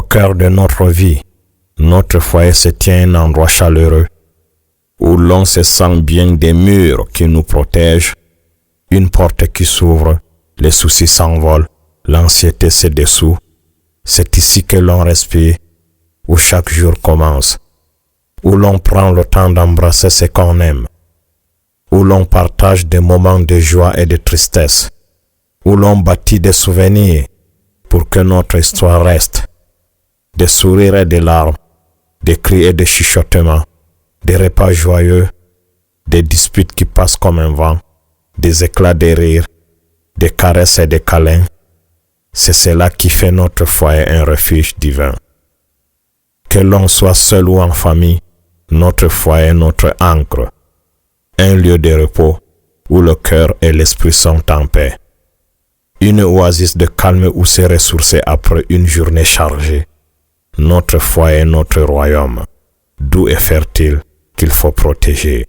cœur de notre vie, notre foyer se tient un endroit chaleureux, où l'on se sent bien, des murs qui nous protègent, une porte qui s'ouvre, les soucis s'envolent, l'anxiété se dissout. C'est ici que l'on respire, où chaque jour commence, où l'on prend le temps d'embrasser ce qu'on aime, où l'on partage des moments de joie et de tristesse, où l'on bâtit des souvenirs pour que notre histoire reste, des sourires et des larmes, des cris et des chuchotements, des repas joyeux, des disputes qui passent comme un vent, des éclats de rire, des caresses et des câlins. C'est cela qui fait notre foyer un refuge divin. Que l'on soit seul ou en famille, notre foyer est notre ancre, un lieu de repos où le cœur et l'esprit sont en paix. Une oasis de calme où se ressourcer après une journée chargée. Notre foyer est notre royaume, doux et fertile qu'il faut protéger.